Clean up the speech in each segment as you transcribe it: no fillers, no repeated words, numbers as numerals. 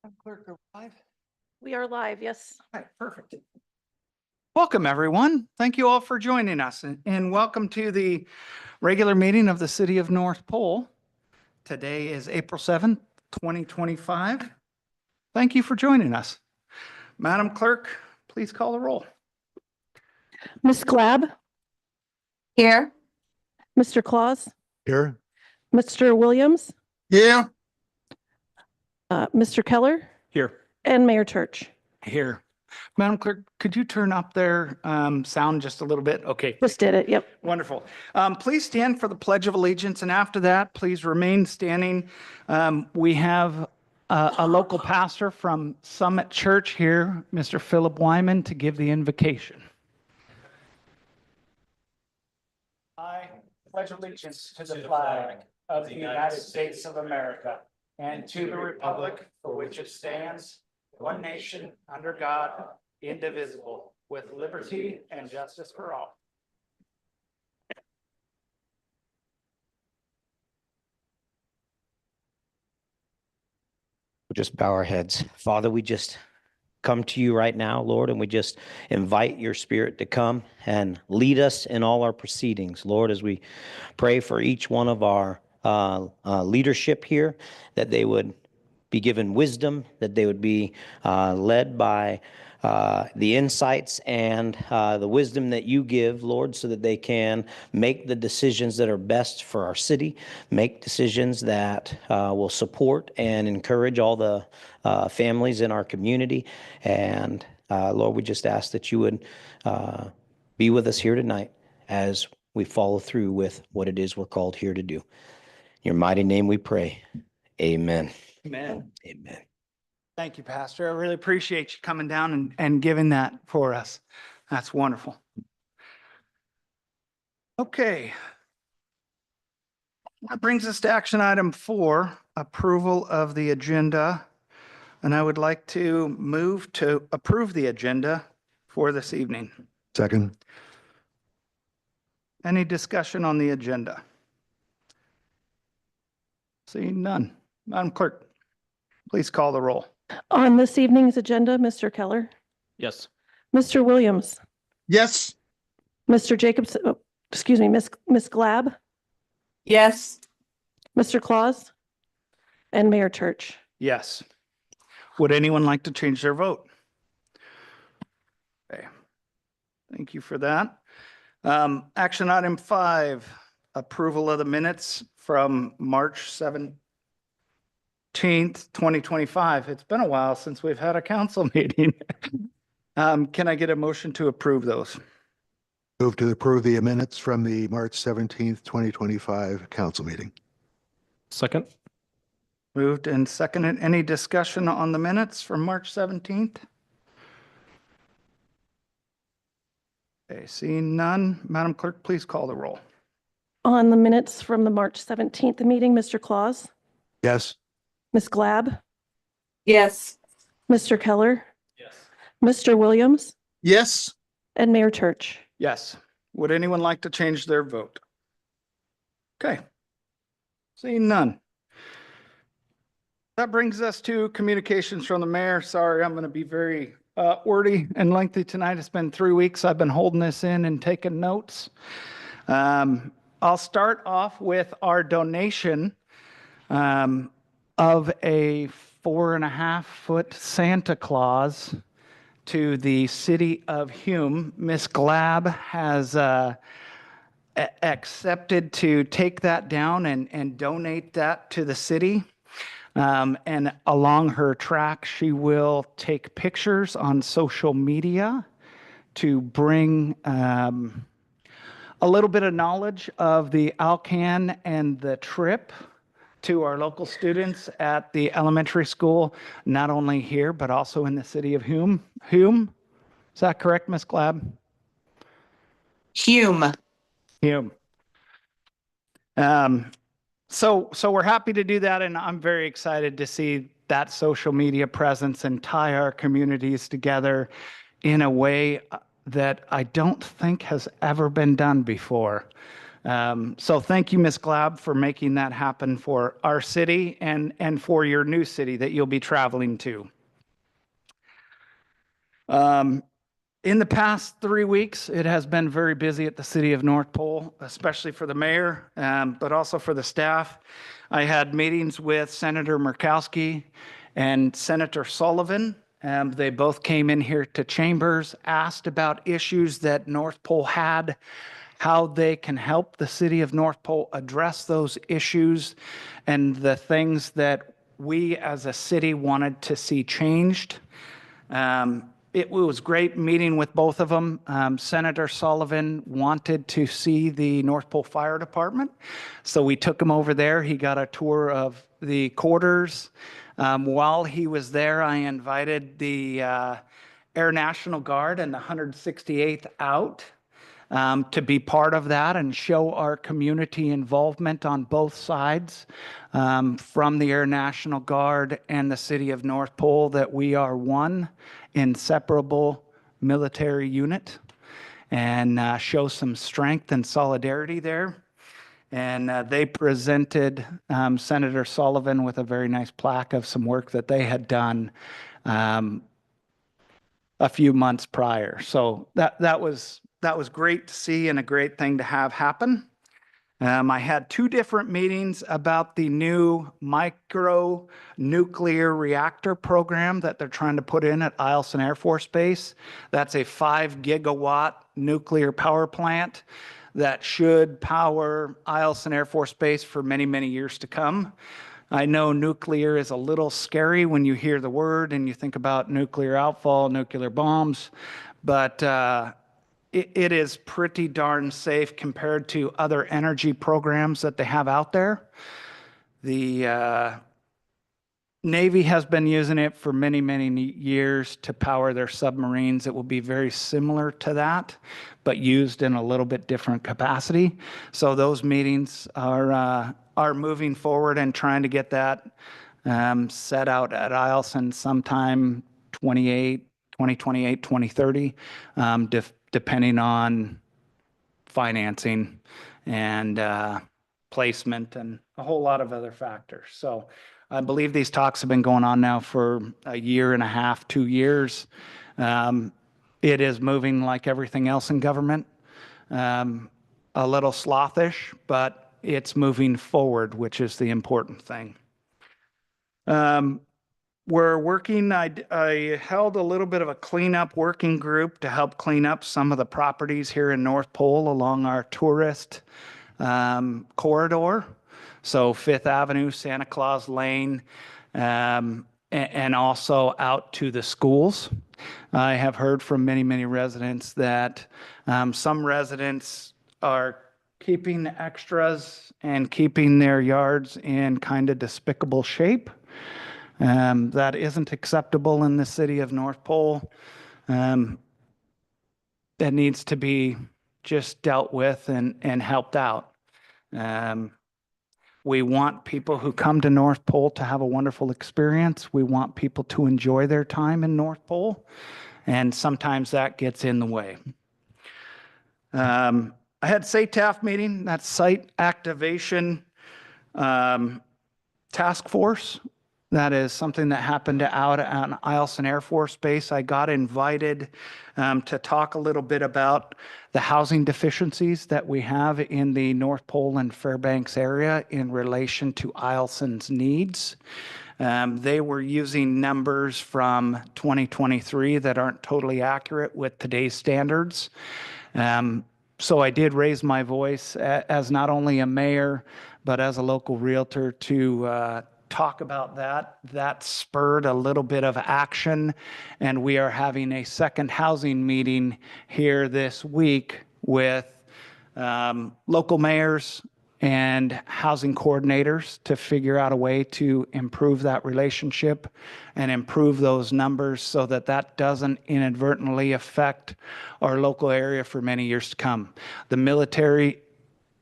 Madam Clerk, are we live? We are live, yes. All right, perfect. Welcome, everyone. Thank you all for joining us and welcome to the regular meeting of the City of North Pole. Today is April 7th, 2025. Thank you for joining us. Madam Clerk, please call the roll. Ms. Glab, Here. Mr. Claus, Here. Mr. Williams, Yeah. Mr. Keller, Here. and Mayor Church. Here. Madam Clerk, could you turn up their sound just a little bit? Okay. Just did it, yep. Wonderful. Please stand for the Pledge of Allegiance, and after that, please remain standing. We have a local pastor from Summit Church here, Mr. Philip Wyman, to give the invocation. I pledge allegiance to the flag of the United States of America and to the republic for which it stands, one nation, under God, indivisible, with liberty and justice for all. We'll just bow our heads. Father, we just come to you right now, Lord, and we just invite your Spirit to come and lead us in all our proceedings, Lord, as we pray for each one of our leadership here, that they would be given wisdom, that they would be led by the insights and the wisdom that you give, Lord, so that they can make the decisions that are best for our city, make decisions that will support and encourage all the families in our community. And Lord, we just ask that you would be with us here tonight as we follow through with what it is we're called here to do. In your mighty name we pray. Amen. Amen. Amen. Thank you, Pastor. I really appreciate you coming down and giving that for us. That's wonderful. Okay. That brings us to action item 4, approval of the agenda. And I would like to move to approve the agenda for this evening. Second. Any discussion on the agenda? Seeing none. Madam Clerk, please call the roll. On this evening's agenda, Mr. Keller, Yes. Mr. Williams, Yes. Mr. Jacobs, Ms. Glab, Yes. Mr. Claus, and Mayor Church. Yes. Would anyone like to change their vote? Okay. Thank you for that. Action item 5, approval of the minutes from March 17th, 2025. It's been a while since we've had a council meeting. Can I get a motion to approve those? Move to approve the minutes from the March 17th, 2025 council meeting. Second. Moved and seconded. Any discussion on the minutes from March 17th? Okay, seeing none. Madam Clerk, please call the roll. On the minutes from the March 17th meeting, Mr. Claus, Yes. Ms. Glab, Yes. Mr. Keller, Yes. Mr. Williams, Yes. and Mayor Church. Yes. Would anyone like to change their vote? Okay. Seeing none. That brings us to communications from the mayor. Sorry, I'm going to be very wordy and lengthy tonight. It's been 3 weeks. I've been holding this in and taking notes. I'll start off with our donation of a 4.5-foot Santa Claus to the city of Hume. Miss Glab has accepted to take that down and donate that to the city. And along her track, she will take pictures on social media to bring a little bit of knowledge of the Alcan and the trip to our local students at the elementary school, not only here, but also in the city of Hume. Hume? Is that correct, Ms. Glab? Hume. Hume. So we're happy to do that, and I'm very excited to see that social media presence and tie our communities together in a way that I don't think has ever been done before. So thank you, Ms. Glab, for making that happen for our city and for your new city that you'll be traveling to. In the past 3 weeks, it has been very busy at the city of North Pole, especially for the mayor, but also for the staff. I had meetings with Senator Murkowski and Senator Sullivan. They both came in here to chambers, asked about issues that North Pole had, how they can help the city of North Pole address those issues, and the things that we as a city wanted to see changed. It was great meeting with both of them. Senator Sullivan wanted to see the North Pole Fire Department, so we took him over there. He got a tour of the quarters. While he was there, I invited the Air National Guard and the 168th out to be part of that and show our community involvement on both sides, from the Air National Guard and the city of North Pole, that we are one inseparable military unit, and show some strength and solidarity there. And they presented Senator Sullivan with a very nice plaque of some work that they had done a few months prior. So that was great to see and a great thing to have happen. I had 2 different meetings about the new micro nuclear reactor program that they're trying to put in at Eielson Air Force Base. That's a 5 gigawatt nuclear power plant that should power Eielson Air Force Base for many, many years to come. I know nuclear is a little scary when you hear the word and you think about nuclear outfall, nuclear bombs, but it is pretty darn safe compared to other energy programs that they have out there. The Navy has been using it for many, many years to power their submarines. It will be very similar to that, but used in a little bit different capacity. So those meetings are moving forward and trying to get that set out at Eielson sometime 2028, 2030, depending on financing and placement and a whole lot of other factors. So I believe these talks have been going on now for a year and a half, 2 years. It is moving like everything else in government, a little slothish, but it's moving forward, which is the important thing. We're working, I held a little bit of a cleanup working group to help clean up some of the properties here in North Pole along our tourist corridor. So Fifth Avenue, Santa Claus Lane, and also out to the schools. I have heard from many, many residents that some residents are keeping extras and keeping their yards in kind of despicable shape. That isn't acceptable in the city of North Pole. That needs to be just dealt with and helped out. We want people who come to North Pole to have a wonderful experience. We want people to enjoy their time in North Pole, and sometimes that gets in the way. I had SATAF meeting, that's Site Activation Task Force. That is something that happened out at Eielson Air Force Base. I got invited to talk a little bit about the housing deficiencies that we have in the North Pole and Fairbanks area in relation to Eielson's needs. They were using numbers from 2023 that aren't totally accurate with today's standards. So I did raise my voice as not only a mayor, but as a local realtor to talk about that. That spurred a little bit of action, and we are having a second housing meeting here this week with local mayors and housing coordinators to figure out a way to improve that relationship and improve those numbers so that that doesn't inadvertently affect our local area for many years to come. The military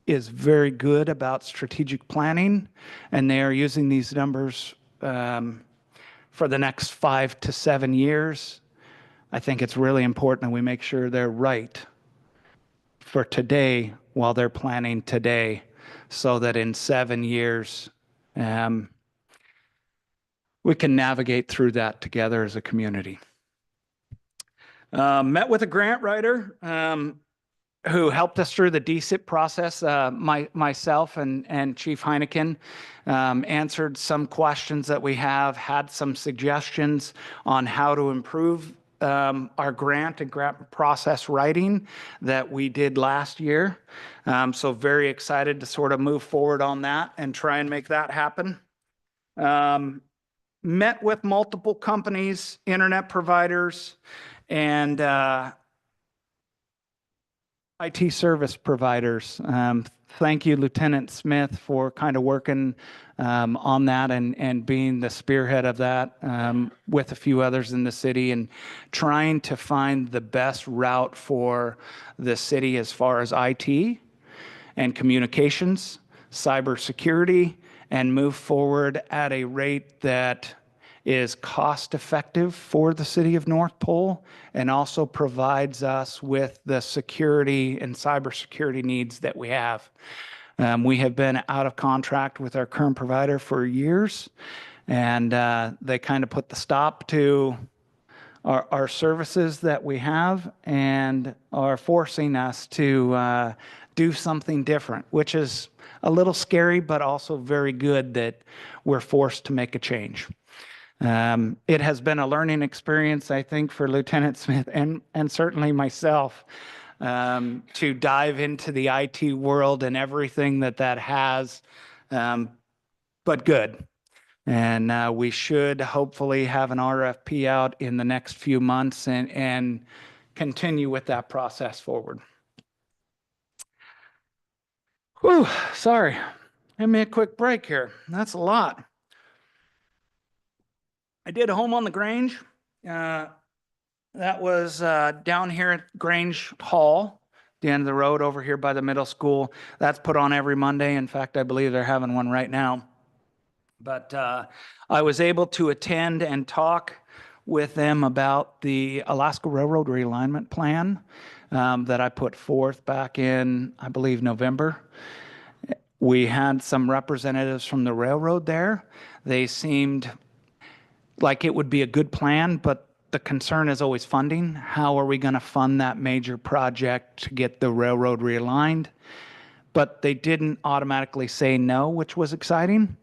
is very good about strategic planning, and they are using these numbers for the next 5 to 7 years. I think it's really important that we make sure they're right for today while they're planning today, so that in 7 years, we can navigate through that together as a community. Met with a grant writer who helped us through the DSIP process. Myself and Chief Heineken answered some questions that we have, had some suggestions on how to improve our grant and grant process writing that we did last year. So very excited to sort of move forward on that and try and make that happen. Met with multiple companies, internet providers, and IT service providers. Thank you, Lieutenant Smith, for kind of working on that and being the spearhead of that with a few others in the city and trying to find the best route for the city as far as IT and communications, cybersecurity, and move forward at a rate that is cost effective for the city of North Pole and also provides us with the security and cybersecurity needs that we have. We have been out of contract with our current provider for years, and they kind of put the stop to our services that we have and are forcing us to do something different, which is a little scary, but also very good that we're forced to make a change. It has been a learning experience, I think, for Lieutenant Smith and certainly myself to dive into the IT world and everything that has, but good. And we should hopefully have an RFP out in the next few months and continue with that process forward. Whew, sorry. Give me a quick break here. That's a lot. I did Home on the Grange. That was down here at Grange Hall, the end of the road over here by the middle school. That's put on every Monday. In fact, I believe they're having one right now. But I was able to attend and talk with them about the Alaska Railroad realignment plan that I put forth back in, I believe, November. We had some representatives from the railroad there. They seemed like it would be a good plan, but the concern is always funding. How are we going to fund that major project to get the railroad realigned? But they didn't automatically say no, which was exciting.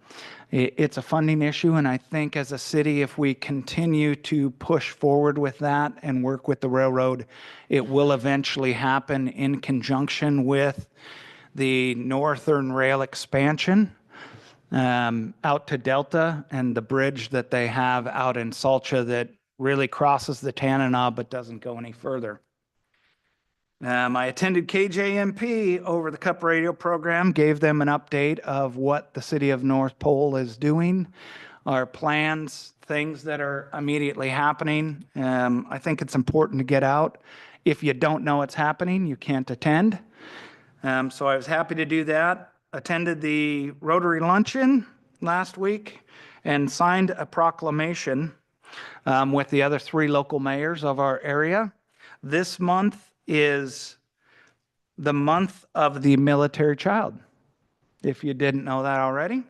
It's a funding issue, and I think as a city, if we continue to push forward with that and work with the railroad, it will eventually happen in conjunction with the Northern Rail expansion out to Delta and the bridge that they have out in Salcha that really crosses the Tanana but doesn't go any further. I attended KJMP over the Cup radio program, gave them an update of what the city of North Pole is doing, our plans, things that are immediately happening. I think it's important to get out. If you don't know it's happening, you can't attend. So I was happy to do that. Attended the Rotary Luncheon last week and signed a proclamation with the other 3 local mayors of our area. This month is the month of the military child, if you didn't know that already.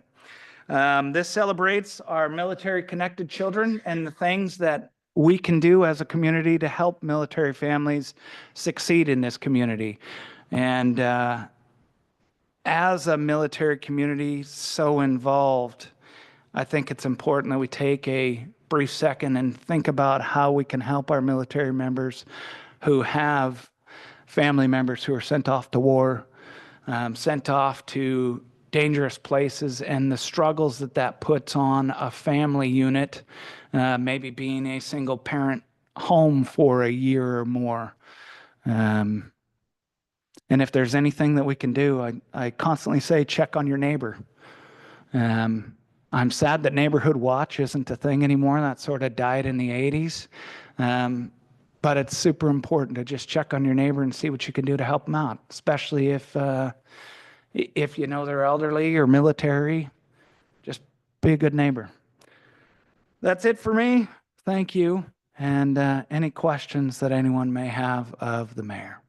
This celebrates our military-connected children and the things that we can do as a community to help military families succeed in this community. And as a military community so involved, I think it's important that we take a brief second and think about how we can help our military members who have family members who are sent off to war, sent off to dangerous places, and the struggles that puts on a family unit, maybe being a single parent home for a year or more. And if there's anything that we can do, I constantly say, check on your neighbor. I'm sad that Neighborhood Watch isn't a thing anymore. That sort of died in the 80s. But it's super important to just check on your neighbor and see what you can do to help them out, especially if you know they're elderly or military. Just be a good neighbor. That's it for me. Thank you. And any questions that anyone may have of the mayor?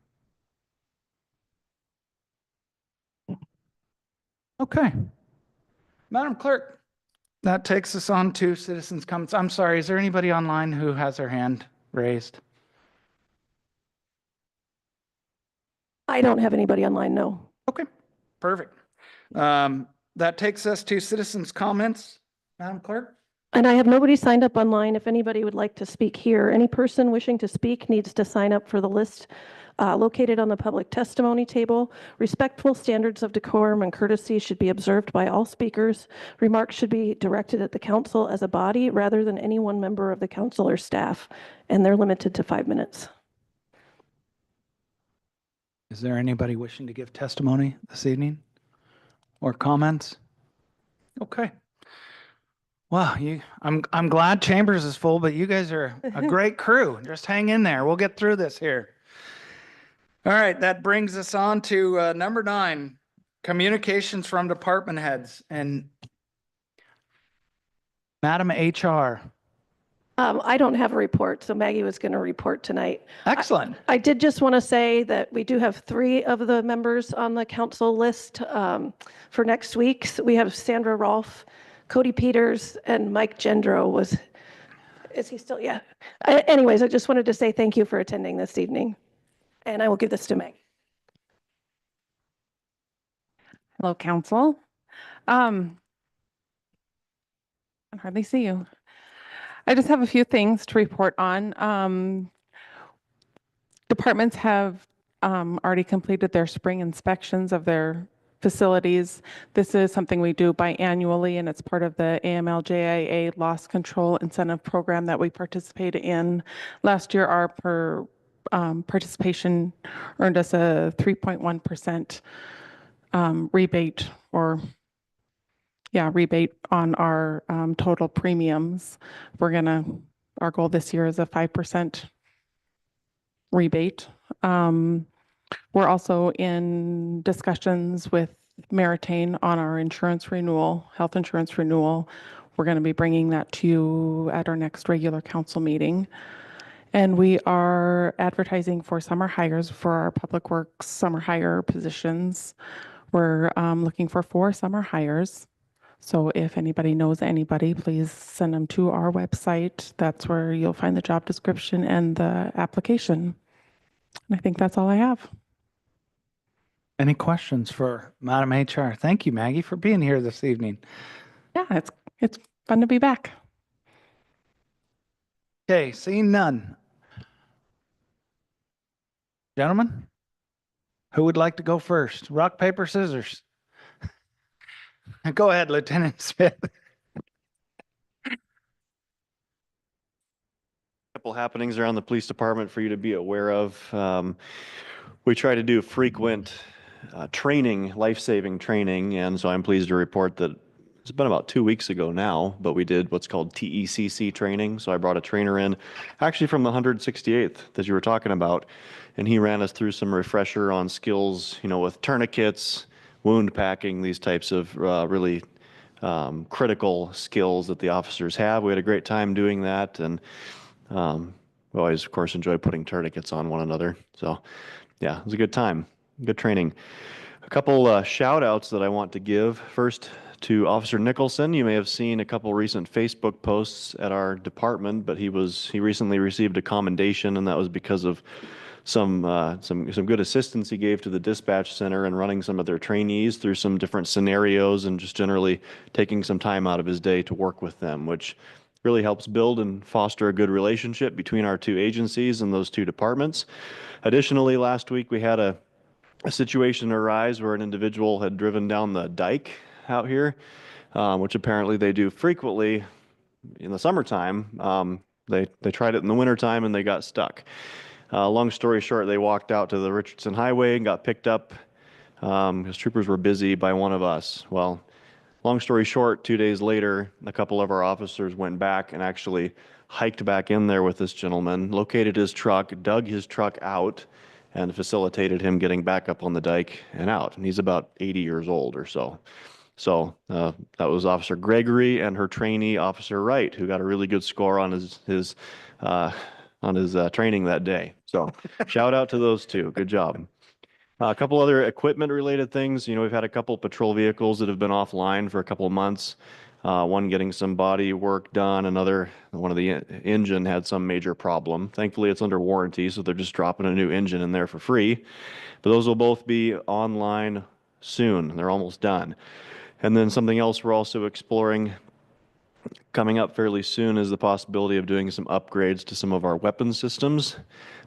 Okay. Madam Clerk, that takes us on to citizens' comments. I'm sorry, is there anybody online who has their hand raised? I don't have anybody online, no. Okay, perfect. That takes us to citizens' comments. Madam Clerk? And I have nobody signed up online. If anybody would like to speak here, any person wishing to speak needs to sign up for the list located on the public testimony table. Respectful standards of decorum and courtesy should be observed by all speakers. Remarks should be directed at the council as a body rather than any one member of the council or staff, and they're limited to 5 minutes. Is there anybody wishing to give testimony this evening or comments? Okay. Well, I'm glad Chambers is full, but you guys are a great crew. Just hang in there. We'll get through this here. All right, that brings us on to number 9, communications from department heads. And Madam HR. I don't have a report, so Maggie was going to report tonight. Excellent. I did just want to say that we do have 3 of the members on the council list for next week. So we have Sandra Rolfe, Cody Peters, and Mike Gendro is he still? Yeah. Anyways, I just wanted to say thank you for attending this evening. And I will give this to Meg. Hello, council. I hardly see you. I just have a few things to report on. Departments have already completed their spring inspections of their facilities. This is something we do biannually, and it's part of the AMLJIA loss control incentive program that we participate in. Last year, our participation earned us a 3.1% rebate rebate on our total premiums. Our goal this year is a 5% rebate. We're also in discussions with Meritain on our insurance renewal, health insurance renewal. We're going to be bringing that to you at our next regular council meeting. And we are advertising for summer hires for our public works summer hire positions. We're looking for 4 summer hires. So if anybody knows anybody, please send them to our website. That's where you'll find the job description and the application. And I think that's all I have. Any questions for Madam HR? Thank you, Maggie, for being here this evening. Yeah, it's fun to be back. Okay, seeing none. Gentlemen, who would like to go first? Rock, paper, scissors. Go ahead, Lieutenant Smith. Couple happenings around the police department for you to be aware of. We try to do frequent training, life-saving training, and so I'm pleased to report that it's been about 2 weeks ago now, but we did what's called TECC training. So I brought a trainer in, actually from the 168th that you were talking about, and he ran us through some refresher on skills, with tourniquets, wound packing, these types of really critical skills that the officers have. We had a great time doing that, and we always, of course, enjoy putting tourniquets on one another. So yeah, it was a good time, good training. A couple shout outs that I want to give. First, to Officer Nicholson. You may have seen a couple recent Facebook posts at our department, but he recently received a commendation, and that was because of some good assistance he gave to the dispatch center and running some of their trainees through some different scenarios and just generally taking some time out of his day to work with them, which really helps build and foster a good relationship between our 2 agencies and those 2 departments. Additionally, last week we had a situation arise where an individual had driven down the dike out here, which apparently they do frequently in the summertime. They tried it in the wintertime and they got stuck. Long story short, they walked out to the Richardson Highway and got picked up because troopers were busy by one of us. Well, long story short, 2 days later, a couple of our officers went back and actually hiked back in there with this gentleman, located his truck, dug his truck out, and facilitated him getting back up on the dike and out. And he's about 80 years old or so. So that was Officer Gregory and her trainee, Officer Wright, who got a really good score on his training that day. So shout out to those 2. Good job. A couple other equipment related things. We've had a couple patrol vehicles that have been offline for a couple of months. One getting some body work done. One of the engine had some major problem. Thankfully, it's under warranty, so they're just dropping a new engine in there for free. But those will both be online soon. They're almost done. And then something else we're also exploring coming up fairly soon is the possibility of doing some upgrades to some of our weapon systems.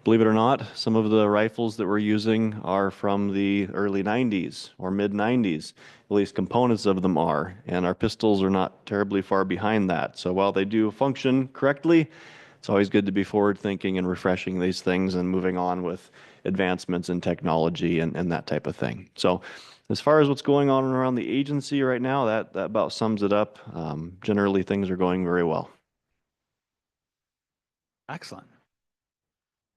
Believe it or not, some of the rifles that we're using are from the early 90s or mid 90s. At least components of them are, and our pistols are not terribly far behind that. So while they do function correctly, it's always good to be forward thinking and refreshing these things and moving on with advancements in technology and that type of thing. So as far as what's going on around the agency right now, that about sums it up. Generally, things are going very well. Excellent.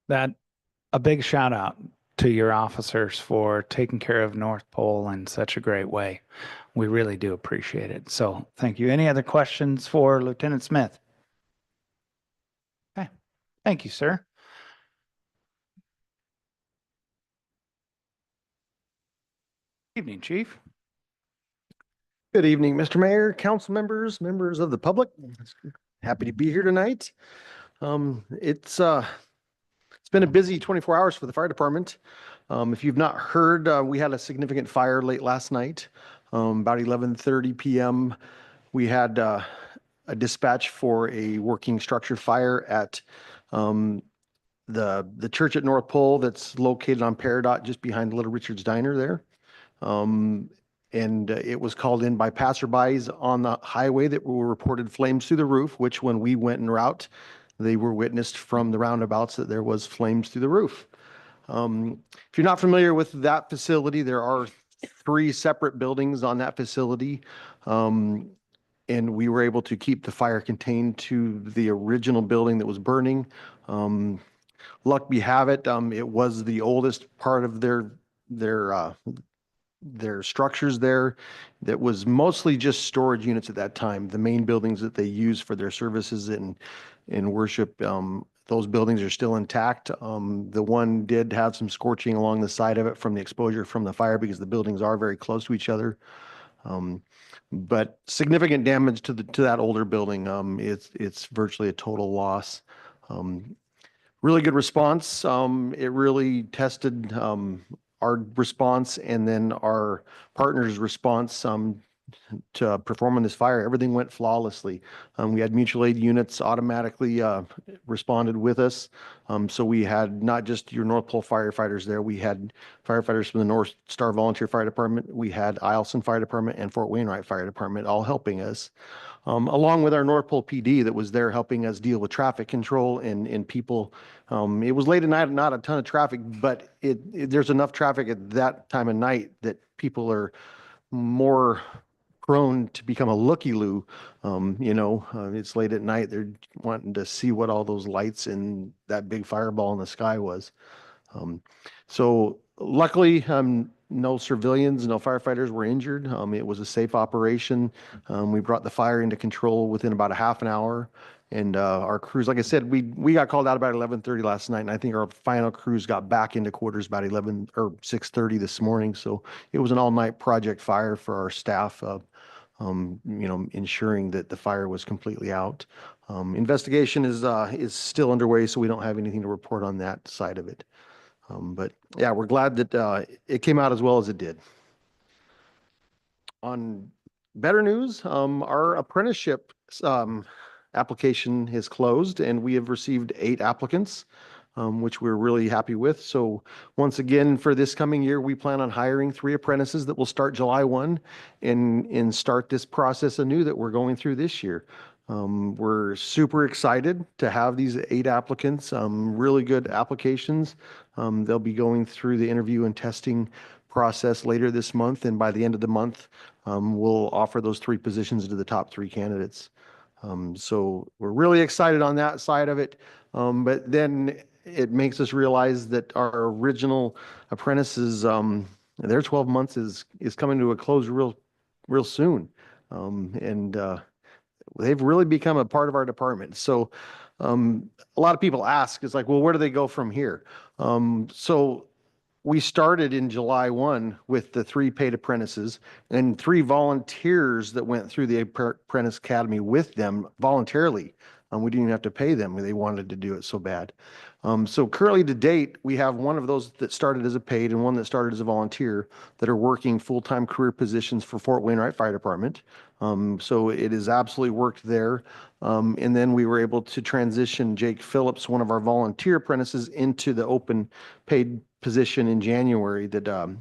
A big shout out to your officers for taking care of North Pole in such a great way. We really do appreciate it. So thank you. Any other questions for Lieutenant Smith? Okay. Thank you, sir. Evening, Chief. Good evening, Mr. Mayor, council members, members of the public. Happy to be here tonight. It's been a busy 24 hours for the fire department. If you've not heard, we had a significant fire late last night. About 11:30 p.m. We had a dispatch for a working structure fire at the church at North Pole that's located on Peridot, just behind Little Richard's Diner there. And it was called in by passerbys on the highway that were reported flames through the roof, which when we went en route, they were witnessed from the roundabouts that there was flames through the roof. If you're not familiar with that facility, there are 3 separate buildings on that facility. And we were able to keep the fire contained to the original building that was burning. Luck be have it, it was the oldest part of their structures there that was mostly just storage units at that time. The main buildings that they use for their services and worship, those buildings are still intact. The one did have some scorching along the side of it from the exposure from the fire because the buildings are very close to each other. But significant damage to that older building. It's virtually a total loss. Really good response. It really tested our response and then our partners' response to perform on this fire. Everything went flawlessly. We had mutual aid units automatically responded with us. So we had not just your North Pole firefighters there. We had firefighters from the North Star Volunteer Fire Department. We had Eielson Fire Department and Fort Wainwright Fire Department all helping us. Along with our North Pole PD that was there helping us deal with traffic control and people. It was late at night, not a ton of traffic, but there's enough traffic at that time of night that people are more prone to become a looky-loo. It's late at night. They're wanting to see what all those lights and that big fireball in the sky was. So luckily, no civilians, no firefighters were injured. It was a safe operation. We brought the fire into control within about a half an hour. And our crews, like I said, we got called out about 11:30 last night, and I think our final crews got back into quarters about 11 or 6:30 this morning. So it was an all-night project fire for our staff, ensuring that the fire was completely out. Investigation is still underway, so we don't have anything to report on that side of it. But yeah, we're glad that it came out as well as it did. On better news, our apprenticeship application is closed and we have received 8 applicants, which we're really happy with. So once again, for this coming year, we plan on hiring 3 apprentices that will start July 1 and start this process anew that we're going through this year. We're super excited to have these 8 applicants, really good applications. They'll be going through the interview and testing process later this month, and by the end of the month, we'll offer those 3 positions to the top 3 candidates. So we're really excited on that side of it. But then it makes us realize that our original apprentices, their 12 months is coming to a close real soon. They've really become a part of our department. So a lot of people ask, it's like, well, where do they go from here? So we started in July 1 with the 3 paid apprentices and 3 volunteers that went through the Apprentice Academy with them voluntarily. We didn't even have to pay them. They wanted to do it so bad. So currently to date, we have one of those that started as a paid and one that started as a volunteer that are working full-time career positions for Fort Wainwright Fire Department. So it has absolutely worked there. And then we were able to transition Jake Phillips, one of our volunteer apprentices, into the open paid position in January that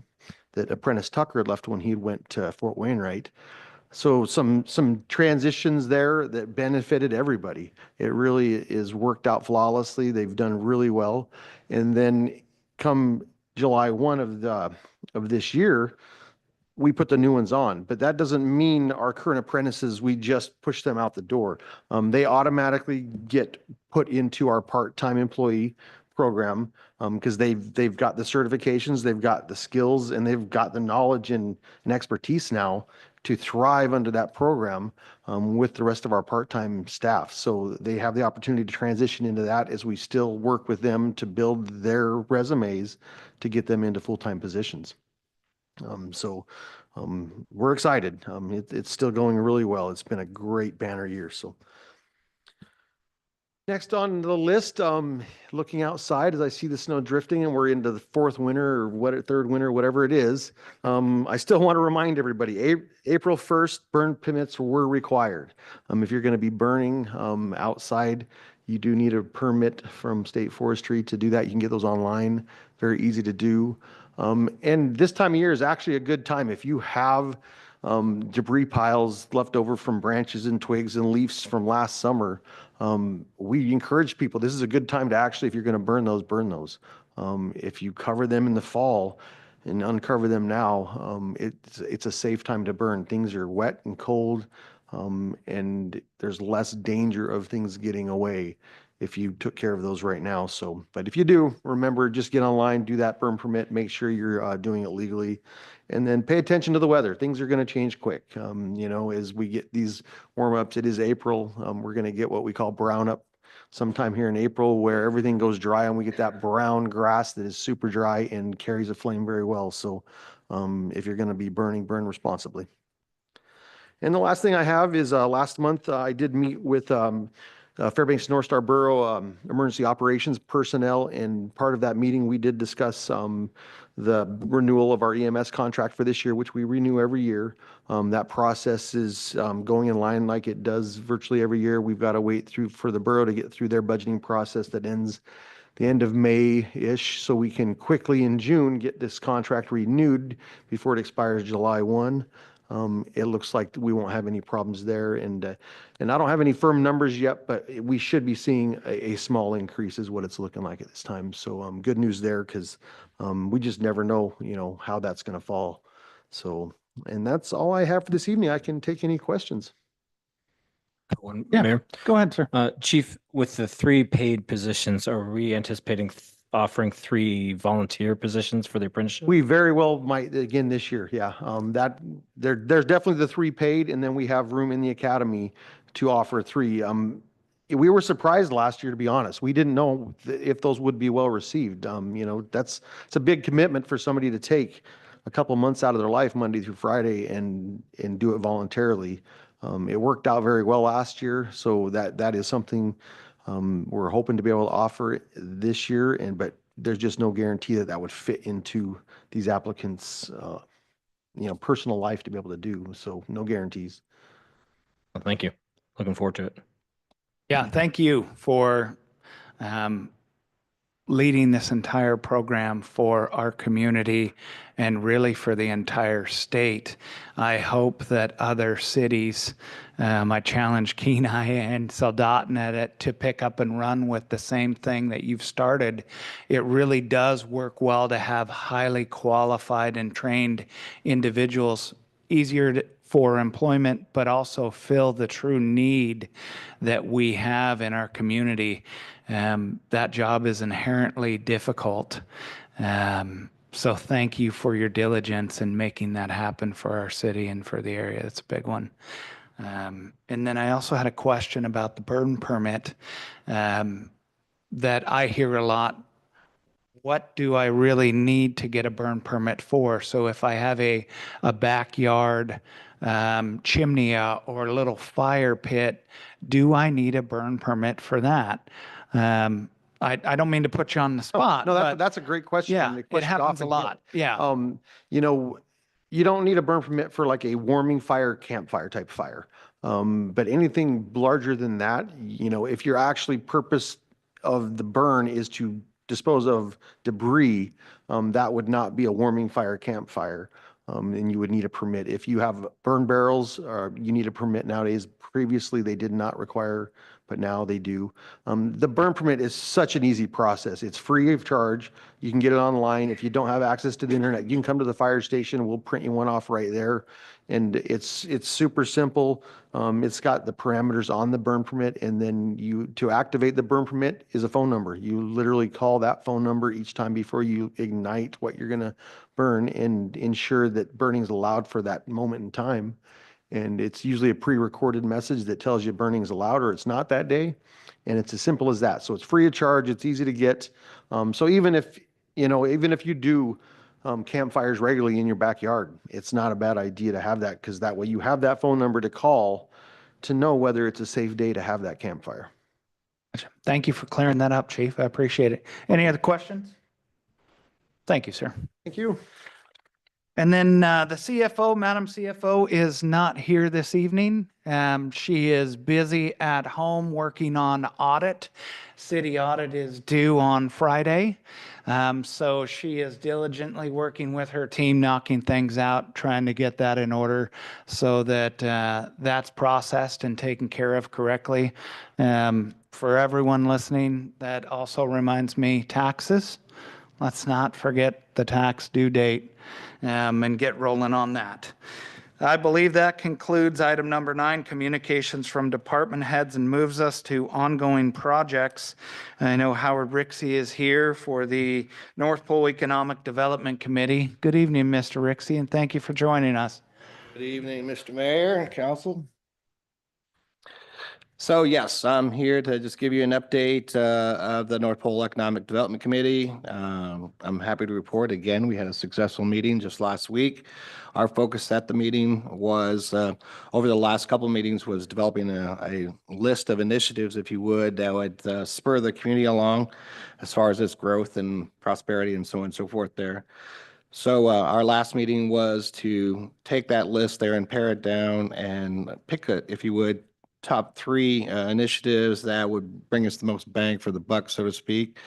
Apprentice Tucker had left when he went to Fort Wainwright. So some transitions there that benefited everybody. It really is worked out flawlessly. They've done really well. And then come July 1 of this year, we put the new ones on, but that doesn't mean our current apprentices, we just push them out the door. They automatically get put into our part-time employee program because they've got the certifications, they've got the skills, and they've got the knowledge and expertise now to thrive under that program with the rest of our part-time staff. So they have the opportunity to transition into that as we still work with them to build their resumes to get them into full-time positions. We're excited. It's still going really well. It's been a great banner year. So next on the list, looking outside as I see the snow drifting and we're into the 4th winter or third winter, whatever it is. I still want to remind everybody, April 1st, burn permits were required. If you're going to be burning outside, you do need a permit from State Forestry to do that. You can get those online, very easy to do. And this time of year is actually a good time. If you have debris piles left over from branches and twigs and leaves from last summer, we encourage people, this is a good time to actually, if you're going to burn those, burn those. If you cover them in the fall and uncover them now, it's a safe time to burn. Things are wet and cold, and there's less danger of things getting away if you took care of those right now. So, but if you do, remember, just get online, do that burn permit, make sure you're doing it legally, and then pay attention to the weather. Things are going to change quick. As we get these warm ups, it is April. We're going to get what we call brown up sometime here in April where everything goes dry and we get that brown grass that is super dry and carries a flame very well. So if you're going to be burning, burn responsibly. And the last thing I have is last month I did meet with Fairbanks North Star Borough emergency operations personnel, and part of that meeting we did discuss the renewal of our EMS contract for this year, which we renew every year. That process is going in line like it does virtually every year. We've got to wait for the borough to get through their budgeting process that ends the end of May-ish, so we can quickly in June get this contract renewed before it expires July 1. It looks like we won't have any problems there, and I don't have any firm numbers yet, but we should be seeing a small increase is what it's looking like at this time. So good news there, because we just never know, how that's going to fall. So, and that's all I have for this evening. I can take any questions. Yeah. Mayor. Go ahead, sir. Chief, with the 3 paid positions, are we anticipating offering 3 volunteer positions for the apprenticeship? We very well might again this year. Yeah. There's definitely the 3 paid, and then we have room in the academy to offer 3. We were surprised last year, to be honest. We didn't know if those would be well received. It's a big commitment for somebody to take a couple months out of their life, Monday through Friday, and do it voluntarily. It worked out very well last year, so that is something we're hoping to be able to offer this year, but there's just no guarantee that would fit into these applicants' personal life to be able to do. So no guarantees. Well, thank you. Looking forward to it. Yeah, thank you for leading this entire program for our community and really for the entire state. I hope that other cities, I challenge Kenai and Soldotna to pick up and run with the same thing that you've started. It really does work well to have highly qualified and trained individuals, easier for employment, but also fill the true need that we have in our community. That job is inherently difficult. So thank you for your diligence in making that happen for our city and for the area. It's a big one. And then I also had a question about the burn permit that I hear a lot. what do I really need to get a burn permit for? So if I have a backyard chimney or a little fire pit, do I need a burn permit for that? I don't mean to put you on the spot, No, but that's a great question. yeah, The it question happens a often lot. Yeah. You know, you don't need a burn permit for like a warming fire, campfire type fire. But anything larger than that, you know, if your actually purpose of the burn is to dispose of debris, that would not be a warming fire, campfire. And you would need a permit. If you have burn barrels, you need a permit nowadays. Previously, they did not require, but now they do. The burn permit is such an easy process. It's free of charge. You can get it online. If you don't have access to the internet, you can come to the fire station. We'll print you one off right there. And it's super simple. It's got the parameters on the burn permit, and then to activate the burn permit is a phone number. You literally call that phone number each time before you ignite what you're gonna burn and ensure that burning is allowed for that moment in time. And it's usually a pre-recorded message that tells you burning is allowed or it's not that day. And it's as simple as that. So it's free of charge. It's easy to get. So even if you do campfires regularly in your backyard, it's not a bad idea to have that, because that way you have that phone number to call to know whether it's a safe day to have that campfire. Thank you for clearing that up, Chief. I appreciate it. Any other questions? Thank you, sir. Thank you. And then the CFO, Madam CFO, is not here this evening. She is busy at home working on audit. City audit is due on Friday. So she is diligently working with her team, knocking things out, trying to get that in order so that that's processed and taken care of correctly. For everyone listening, that also reminds me, taxes. Let's not forget the tax due date and get rolling on that. I believe that concludes item number 9, communications from department heads, and moves us to ongoing projects. I know Howard Rixey is here for the North Pole Economic Development Committee. Good evening, Mr. Rixey, and thank you for joining us. Good evening, Mr. Mayor and Council. So yes, I'm here to just give you an update of the North Pole Economic Development Committee. I'm happy to report again, we had a successful meeting just last week. Our focus at the meeting was, over the last couple of meetings, was developing a list of initiatives, if you would, that would spur the community along as far as its growth and prosperity and so on and so forth there. So our last meeting was to take that list there and pare it down and pick, if you would, top 3 initiatives that would bring us the most bang for the buck, so to speak,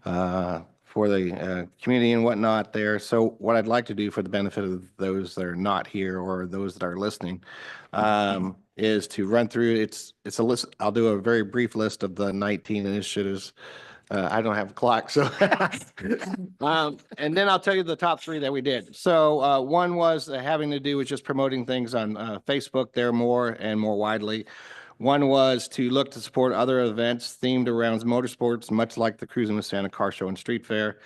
for the community and whatnot there. So what I'd like to do for the benefit of those that are not here or those that are listening is to run through, it's a list. I'll do a very brief list of the 19 initiatives. I don't have a clock, so and then I'll tell you the top 3 that we did. So one was having to do with just promoting things on Facebook there more and more widely. One was to look to support other events themed around motorsports, much like the Cruising with Santa Car Show and Street Fair.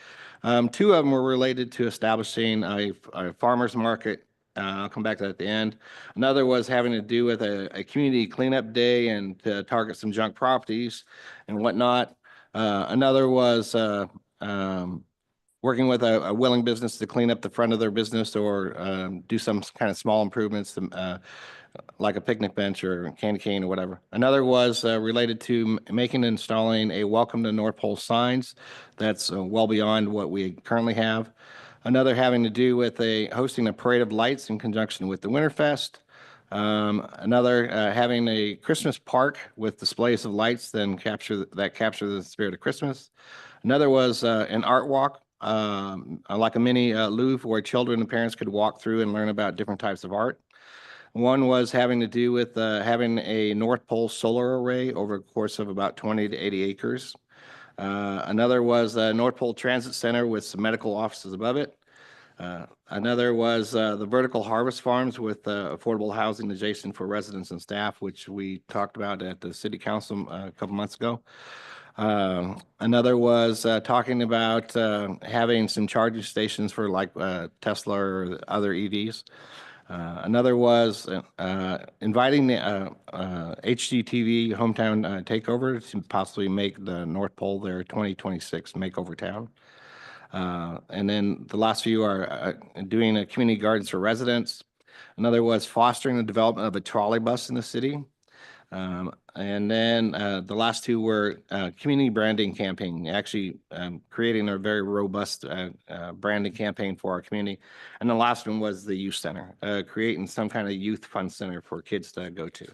2 of them were related to establishing a farmer's market. I'll come back to that at the end. Another was having to do with a community cleanup day and to target some junk properties and whatnot. Another was working with a willing business to clean up the front of their business or do some kind of small improvements like a picnic bench or candy cane or whatever. Another was related to making and installing a welcome to North Pole signs. That's well beyond what we currently have. Another having to do with hosting a parade of lights in conjunction with the Winterfest. Another having a Christmas park with displays of lights that capture the spirit of Christmas. Another was an art walk, like a mini Louvre where children and parents could walk through and learn about different types of art. One was having to do with having a North Pole solar array over a course of about 20 to 80 acres. Another was the North Pole Transit Center with some medical offices above it. Another was the vertical harvest farms with affordable housing adjacent for residents and staff, which we talked about at the city council a couple months ago. Another was talking about having some charging stations for like Tesla or other EVs. Another was inviting the HGTV hometown takeover to possibly make the North Pole their 2026 makeover town. And then the last few are doing a community gardens for residents. Another was fostering the development of a trolley bus in the city. And then the last two were community branding campaign, actually creating a very robust branding campaign for our community. And the last one was the youth center, creating some kind of youth fun center for kids to go to.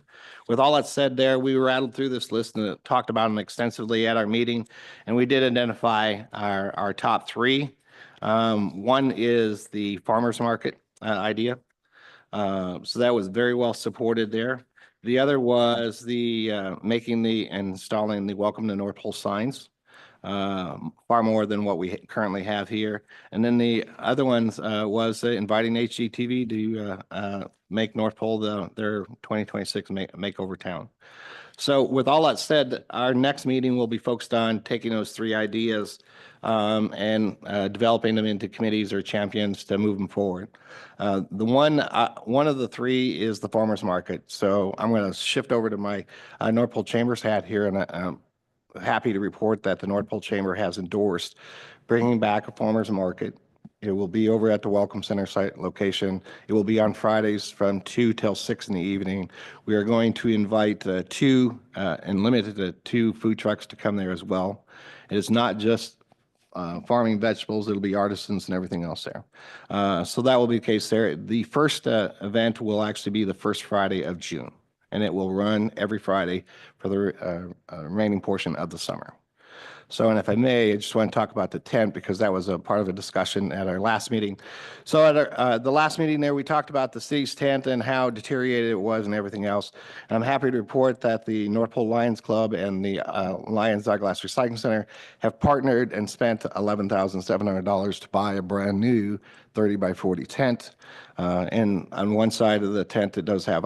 With all that said there, we rattled through this list and talked about them extensively at our meeting, and we did identify our top three. One is the farmer's market idea. So that was very well supported there. The other was the installing the Welcome to North Pole signs, far more than what we currently have here. And then the other ones was inviting HGTV to make North Pole their 2026 makeover town. So with all that said, our next meeting will be focused on taking those three ideas and developing them into committees or champions to move them forward. One of the three is the farmer's market. So I'm going to shift over to my North Pole Chambers hat here, and I'm happy to report that the North Pole Chamber has endorsed bringing back a farmer's market. It will be over at the Welcome Center site location. It will be on Fridays from 2 till 6 in the evening. We are going to invite two and limited to 2 food trucks to come there as well. It is not just farming vegetables, it'll be artisans and everything else there. So that will be the case there. The first event will actually be the first Friday of June, and it will run every Friday for the remaining portion of the summer. So, and if I may, I just want to talk about the tent because that was a part of a discussion at our last meeting. So at the last meeting there, we talked about the city's tent and how deteriorated it was and everything else. And I'm happy to report that the North Pole Lions Club and the Lions Eyeglass Recycling Center have partnered and spent $11,700 to buy a brand new 30 by 40 tent. And on one side of the tent, it does have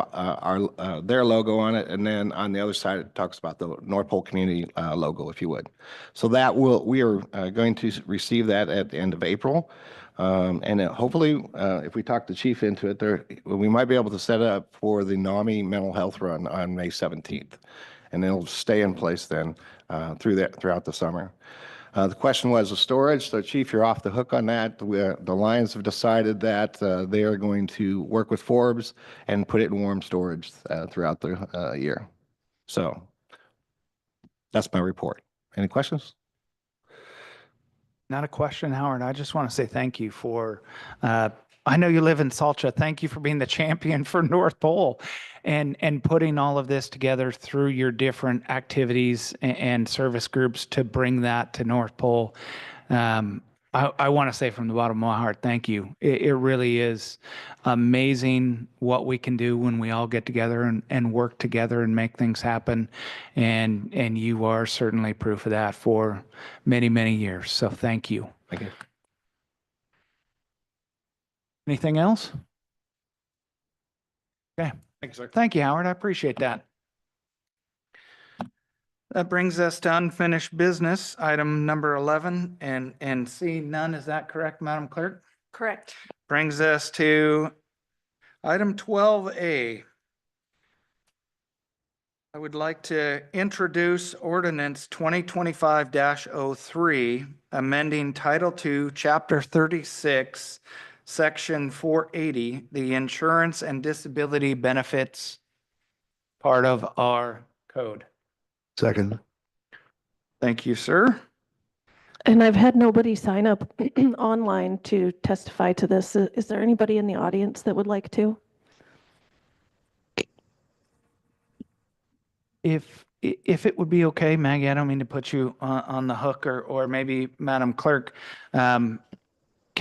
their logo on it. And then on the other side, it talks about the North Pole Community logo, if you would. So that we are going to receive that at the end of April. And hopefully, if we talk the chief into it, we might be able to set up for the NAMI mental health run on May 17th. And it'll stay in place then throughout the summer. The question was the storage. So, Chief, you're off the hook on that. The Lions have decided that they are going to work with Forbes and put it in warm storage throughout the year. So that's my report. Any questions? Not a question, Howard. I just want to say thank you for, I know you live in Salcha. Thank you for being the champion for North Pole and putting all of this together through your different activities and service groups to bring that to North Pole. I want to say from the bottom of my heart, thank you. It really is amazing what we can do when we all get together and work together and make things happen. And you are certainly proof of that for many, many years. So thank you. Thank you. Anything else? Okay. Thank you, sir. Thank you, Howard. I appreciate that. That brings us to unfinished business, item number 11, and seeing none. Is that correct, Madam Clerk? Correct. Brings us to item 12A. I would like to introduce ordinance 2025-03, amending Title II, Chapter 36, Section 480, the insurance and disability benefits part of our code. Second. Thank you, sir. And I've had nobody sign up online to testify to this. Is there anybody in the audience that would like to? If it would be okay, Maggie, I don't mean to put you on the hook, or maybe Madam Clerk, can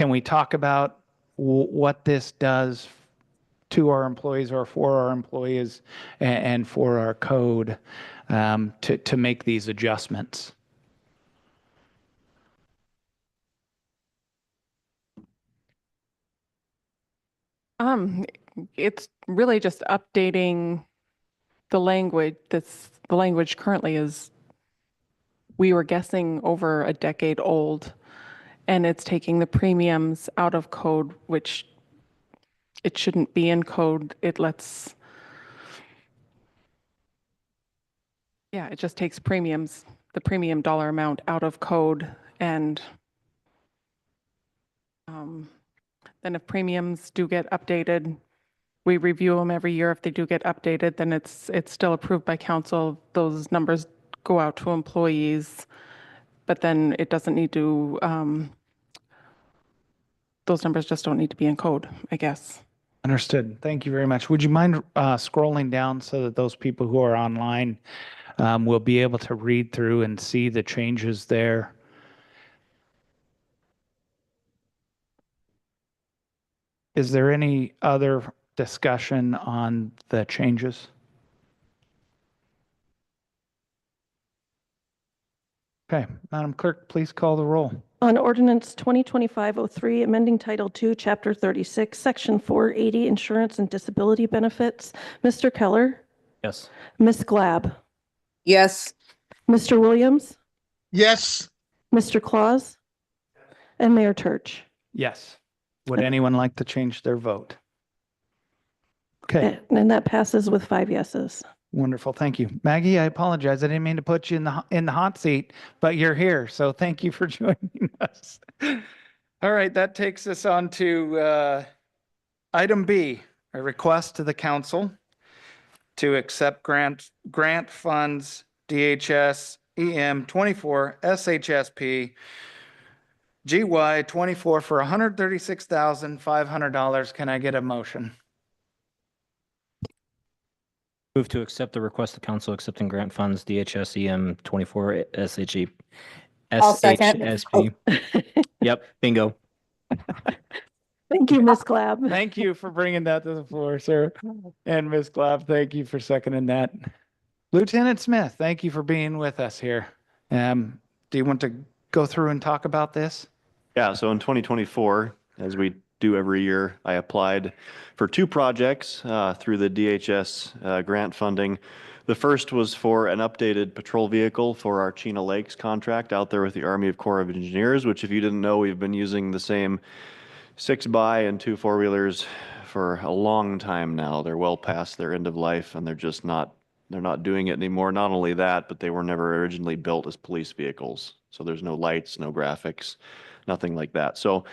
we talk about what this does to our employees or for our employees and for our code to make these adjustments? It's really just updating the language. The language currently is, we were guessing, over a decade old, and it's taking the premiums out of code, which it shouldn't be in code. It just takes premiums, the premium dollar amount out of code, and Then if premiums do get updated, we review them every year. If they do get updated, then it's still approved by council. Those numbers go out to employees, but then it doesn't need to, those numbers just don't need to be in code, I guess. Understood. Thank you very much. Would you mind scrolling down so that those people who are online will be able to read through and see the changes there? Is there any other discussion on the changes? Okay, Madam Clerk, please call the roll. On ordinance 2025-03, amending Title II, Chapter 36, Section 480, Insurance and Disability Benefits. Mr. Keller? Yes. Ms. Glab? Yes. Mr. Williams? Yes. Mr. Claus? And Mayor Church? Yes. Would anyone like to change their vote? Okay, And that passes with 5 yeses. wonderful. Thank you. Maggie, I apologize. I didn't mean to put you in the hot seat, but you're here. So thank you for joining us. All right, that takes us on to item B, a request to the council to accept grant funds DHS EM 24 SHSP GY 24 for $136,500. Can I get a motion? Move to accept the request of council accepting grant funds DHS EM 24 SHE. I'll second. SHSP. Yep, bingo. Thank you, Ms. Glab. Thank you for bringing that to the floor, sir. And Ms. Glab, thank you for seconding that. Lieutenant Smith, thank you for being with us here. Do you want to go through and talk about this? Yeah, so in 2024, as we do every year, I applied for 2 projects through the DHS grant funding. The first was for an updated patrol vehicle for our Chena Lakes contract out there with the Army Corps of Engineers, which if you didn't know, we've been using the same 6x and 2 4-wheelers for a long time now. They're well past their end of life and they're not doing it anymore. Not only that, but they were never originally built as police vehicles. So there's no lights, no graphics, nothing like that. So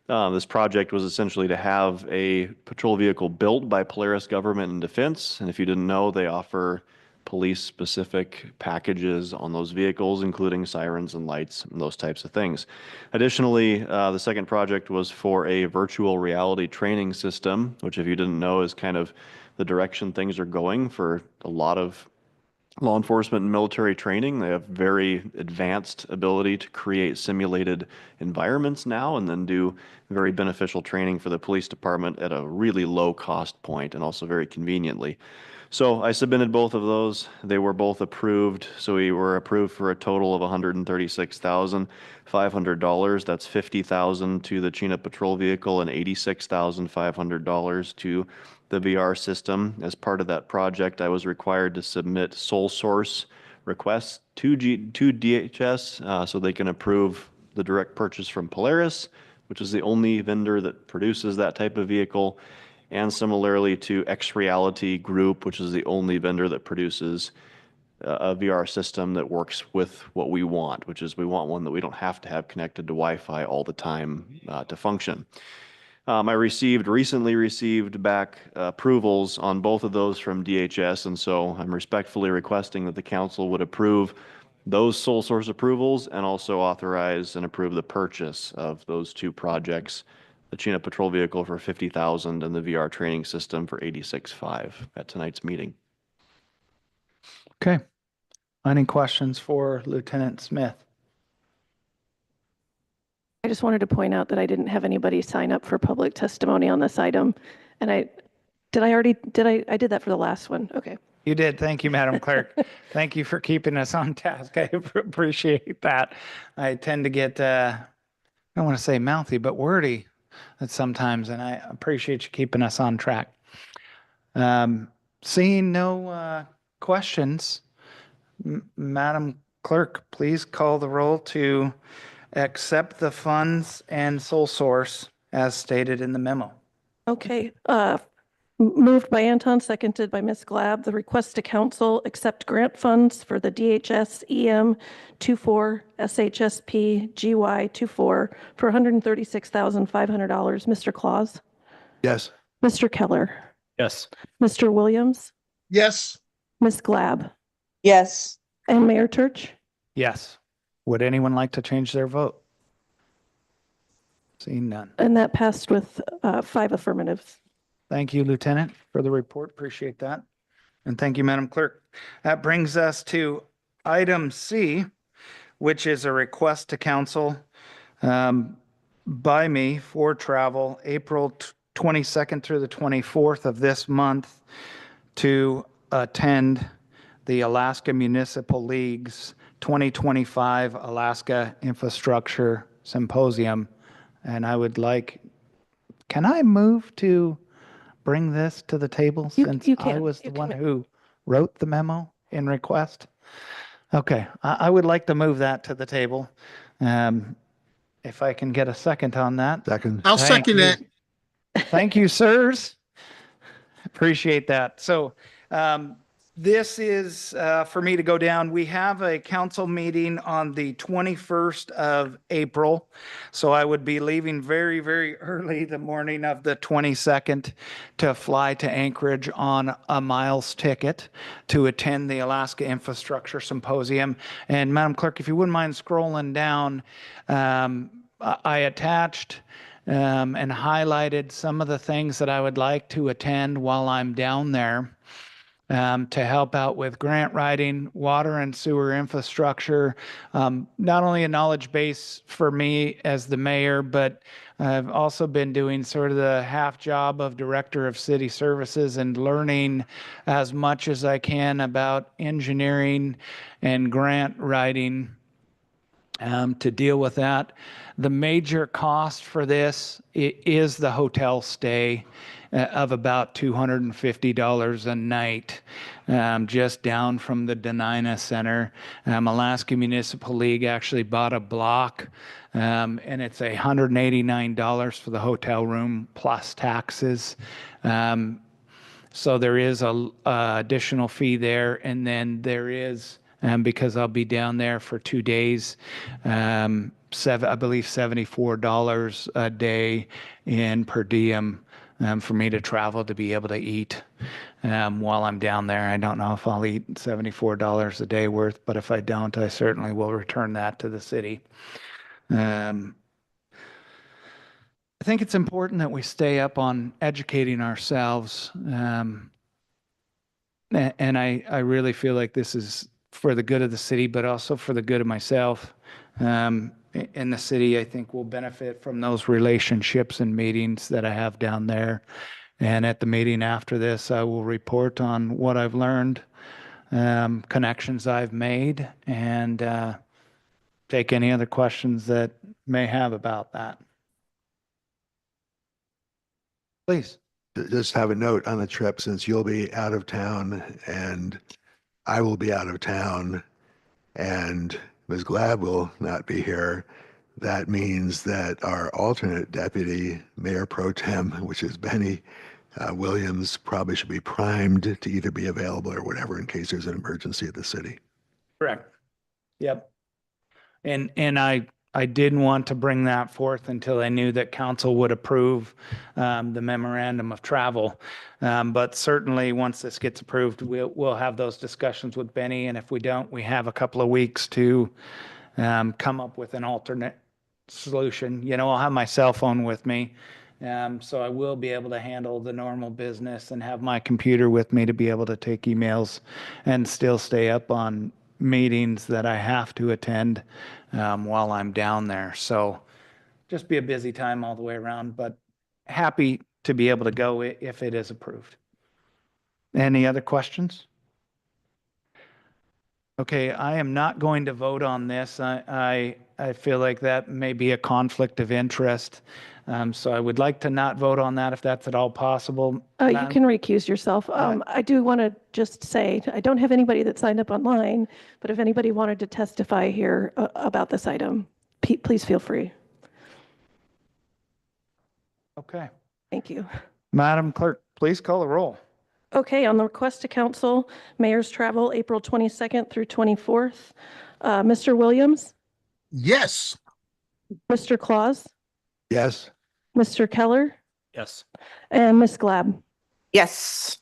this project was essentially to have a patrol vehicle built by Polaris Government and Defense. And if you didn't know, they offer police-specific packages on those vehicles, including sirens and lights and those types of things. Additionally, the second project was for a virtual reality training system, which if you didn't know is kind of the direction things are going for a lot of law enforcement and military training. They have very advanced ability to create simulated environments now and then do very beneficial training for the police department at a really low cost point and also very conveniently. So I submitted both of those. They were both approved. So we were approved for a total of $136,500. That's $50,000 to the Chena patrol vehicle and $86,500 to the VR system. As part of that project, I was required to submit sole source requests to DHS so they can approve the direct purchase from Polaris, which is the only vendor that produces that type of vehicle, and similarly to X Reality Group, which is the only vendor that produces a VR system that works with what we want, which is we want one that we don't have to have connected to Wi-Fi all the time to function. I recently received back approvals on both of those from DHS, and so I'm respectfully requesting that the council would approve those sole source approvals and also authorize and approve the purchase of those 2 projects, the Chena patrol vehicle for $50,000 and the VR training system for $86,500 at tonight's meeting. Okay. Any questions for Lieutenant Smith? I just wanted to point out that I didn't have anybody sign up for public testimony on this item. And I did that for the last one. Okay. You did. Thank you, Madam Clerk. Thank you for keeping us on task. I appreciate that. I tend to get, I don't want to say mouthy, but wordy at sometimes, and I appreciate you keeping us on track. Seeing no questions, Madam Clerk, please call the roll to accept the funds and sole source as stated in the memo. Okay. Moved by Anton, seconded by Ms. Glab, the request to council accept grant funds for the DHS EM 24 SHSP GY 24 for $136,500. Mr. Claus, Yes. Mr. Keller, Yes. Mr. Williams, Yes. Ms. Glab, Yes. and Mayor Church. Yes. Would anyone like to change their vote? Seeing none. And that passed with 5 affirmatives. Thank you, Lieutenant, for the report. Appreciate that. And thank you, Madam Clerk. That brings us to item C, which is a request to council by me for travel April 22nd through the 24th of this month to attend the Alaska Municipal League's 2025 Alaska Infrastructure Symposium. And I would like, can I move to bring this to the table since you I can. was the You one can. who wrote the memo in request? Okay, I would like to move that to the table. If I can get a second on that. Second. I'll Thank second you. it. Thank you, sirs. Appreciate that. So this is for me to go down. We have a council meeting on the 21st of April. So I would be leaving very, very early the morning of the 22nd to fly to Anchorage on a miles ticket to attend the Alaska Infrastructure Symposium. And Madam Clerk, if you wouldn't mind scrolling down, I attached and highlighted some of the things that I would like to attend while I'm down there. To help out with grant writing, water and sewer infrastructure, not only a knowledge base for me as the mayor, but I've also been doing sort of the half job of director of city services and learning as much as I can about engineering and grant writing to deal with that. The major cost for this is the hotel stay of about $250 a night, just down from the Denina Center. Alaska Municipal League actually bought a block, and it's $189 for the hotel room plus taxes. So there is a additional fee there, and then there is, because I'll be down there for 2 days, I believe $74 a day in per diem for me to travel to be able to eat while I'm down there. I don't know if I'll eat $74 a day worth, but if I don't, I certainly will return that to the city. I think it's important that we stay up on educating ourselves. And I really feel like this is for the good of the city, but also for the good of myself. In the city, I think we'll benefit from those relationships and meetings that I have down there. And at the meeting after this, I will report on what I've learned, connections I've made, and take any other questions that may have about that. Please. Just have a note on the trip, since you'll be out of town and I will be out of town and Ms. Glad will not be here. That means that our alternate deputy mayor pro tem, which is Benny Williams, probably should be primed to either be available or whatever in case there's an emergency at the city. Correct. Yep. And I didn't want to bring that forth until I knew that council would approve the memorandum of travel. But certainly, once this gets approved, we'll have those discussions with Benny. And if we don't, we have a couple of weeks to come up with an alternate solution. You know, I'll have my cell phone with me. So I will be able to handle the normal business and have my computer with me to be able to take emails and still stay up on meetings that I have to attend while I'm down there. So just be a busy time all the way around, but happy to be able to go if it is approved. Any other questions? Okay, I am not going to vote on this. I feel like that may be a conflict of interest. So I would like to not vote on that if that's at all possible. You Madam- can recuse yourself. I do want to just say, I don't have anybody that signed up online, but if anybody wanted to testify here about this item, please feel free. Okay. Thank you. Madam Clerk, please call the roll. Okay, on the request to council, mayor's travel, April 22nd through 24th. Mr. Williams, Yes. Mr. Claus, Yes. Mr. Keller, Yes. and Ms. Glab. Yes.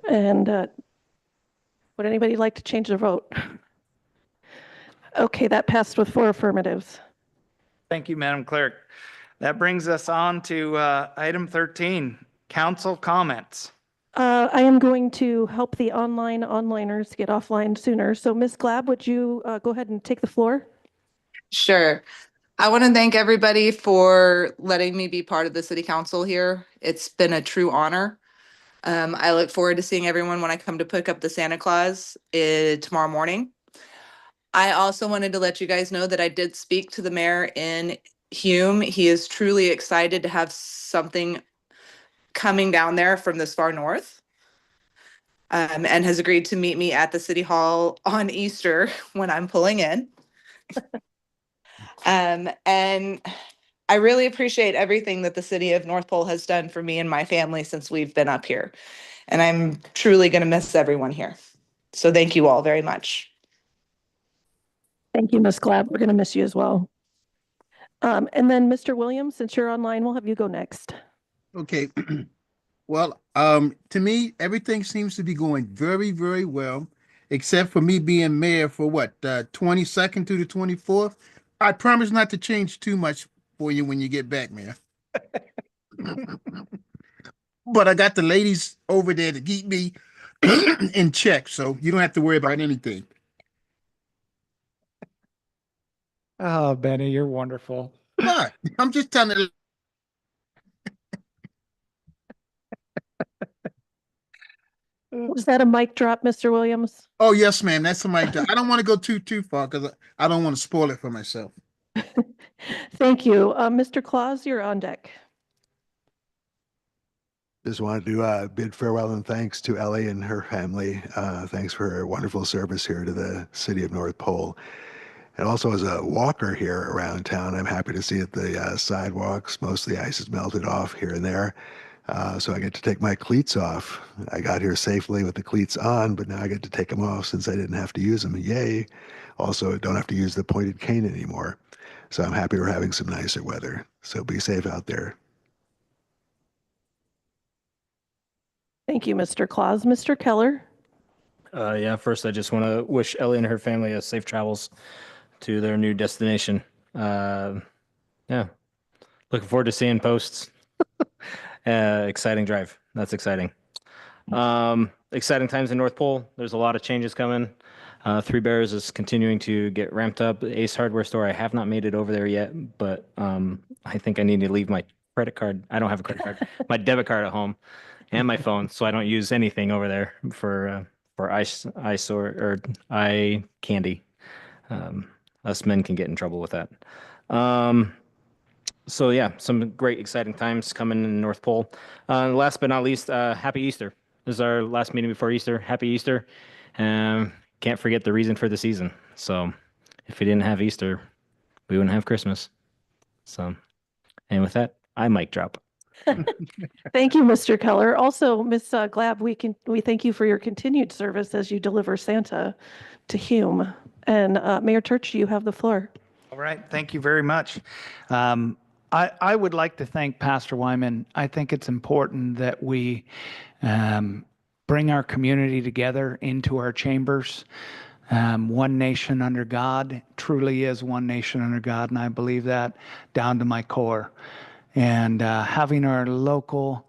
And would anybody like to change their vote? Okay, that passed with 4 affirmatives. Thank you, Madam Clerk. That brings us on to item 13, council comments. I am going to help the onliners get offline sooner. So Ms. Glab, would you go ahead and take the floor? Sure. I want to thank everybody for letting me be part of the city council here. It's been a true honor. I look forward to seeing everyone when I come to pick up the Santa Claus tomorrow morning. I also wanted to let you guys know that I did speak to the mayor in Hume. He is truly excited to have something coming down there from this far north. And has agreed to meet me at the city hall on Easter when I'm pulling in. And I really appreciate everything that the city of North Pole has done for me and my family since we've been up here. And I'm truly going to miss everyone here. So thank you all very much. Thank you, Ms. Glab. We're going to miss you as well. And then Mr. Williams, since you're online, we'll have you go next. Okay. Well, to me, everything seems to be going very, very well, except for me being mayor for what, 22nd to the 24th. I promise not to change too much for you when you get back, Mayor. But I got the ladies over there to keep me in check, so you don't have to worry about anything. Oh, Benny, you're wonderful. What? I'm just telling you. Was that a mic drop, Mr. Williams? Oh, yes, ma'am. That's somebody. I don't want to go too far because I don't want to spoil it for myself. Thank you. Mr. Claus, you're on deck. Just wanted to bid farewell and thanks to Ellie and her family. Thanks for her wonderful service here to the city of North Pole. And also as a walker here around town, I'm happy to see that the sidewalks, most of the ice is melted off here and there. So I get to take my cleats off. I got here safely with the cleats on, but now I get to take them off since I didn't have to use them. Yay. Also, I don't have to use the pointed cane anymore. So I'm happy we're having some nicer weather. So be safe out there. Thank you, Mr. Claus. Mr. Keller? Yeah, first I just want to wish Ellie and her family a safe travels to their new destination. Yeah, looking forward to seeing posts. Exciting drive. That's exciting. Exciting times in North Pole. There's a lot of changes coming. Three Bears is continuing to get ramped up. The Ace Hardware store, I have not made it over there yet, but I think I need to leave my credit card. I don't have a credit card. My debit card at home and my phone, so I don't use anything over there for ice or eye candy. Us men can get in trouble with that. So yeah, some great exciting times coming in North Pole. Last but not least, happy Easter. This is our last meeting before Easter. Happy Easter. Can't forget the reason for the season. So if we didn't have Easter, we wouldn't have Christmas. So, and with that, I mic drop. Thank you, Mr. Keller. Also, Ms. Glab, we thank you for your continued service as you deliver Santa to Hume. And Mayor Turch, you have the floor. All right, thank you very much. I would like to thank Pastor Wyman. I think it's important that we bring our community together into our chambers. One nation under God truly is one nation under God, and I believe that down to my core. And having our local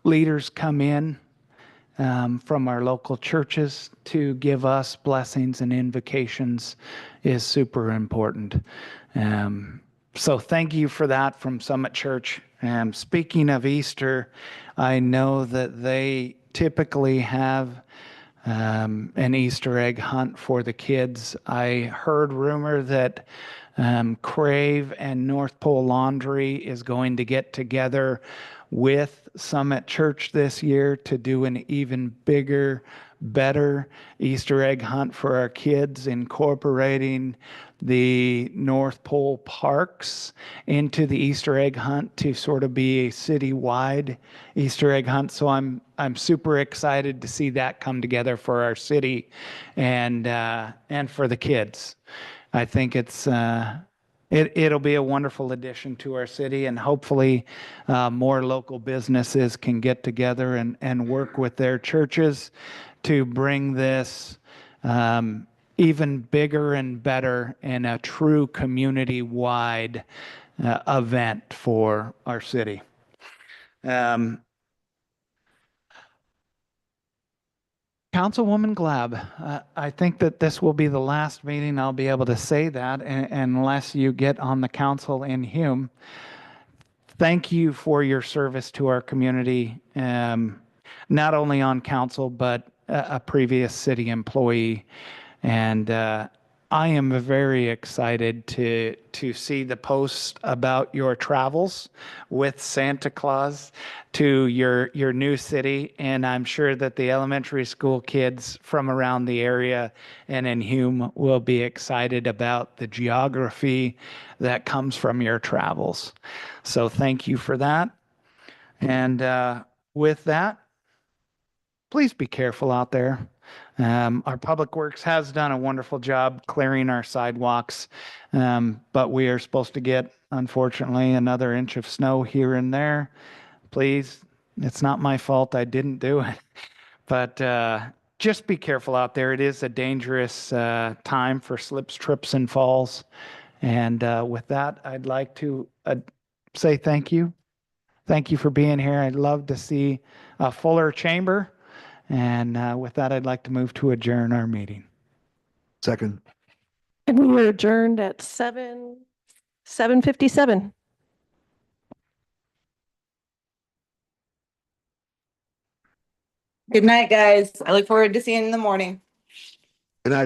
leaders come in from our local churches to give us blessings and invocations is super important. So thank you for that from Summit Church. Speaking of Easter, I know that they typically have an Easter egg hunt for the kids. I heard rumor that Crave and North Pole Laundry is going to get together with Summit Church this year to do an even bigger, better Easter egg hunt for our kids, incorporating the North Pole parks into the Easter egg hunt to sort of be a citywide Easter egg hunt. So I'm super excited to see that come together for our city and for the kids. I think it'll be a wonderful addition to our city, and hopefully more local businesses can get together and work with their churches to bring this even bigger and better in a true community-wide event for our city. Councilwoman Glab, I think that this will be the last meeting I'll be able to say that unless you get on the council in Hume. Thank you for your service to our community, not only on council, but a previous city employee. And I am very excited to see the posts about your travels with Santa Claus to your new city. And I'm sure that the elementary school kids from around the area and in Hume will be excited about the geography that comes from your travels. So thank you for that. And with that, please be careful out there. Our Public Works has done a wonderful job clearing our sidewalks, but we are supposed to get, unfortunately, another inch of snow here and there. Please, it's not my fault. I didn't do it. But just be careful out there. It is a dangerous time for slips, trips, and falls. And with that, I'd like to say thank you. Thank you for being here. I'd love to see a fuller chamber. And with that, I'd like to move to adjourn our meeting. Second. And we were adjourned at 7:57. Good night, guys. I look forward to seeing you in the morning. Good night.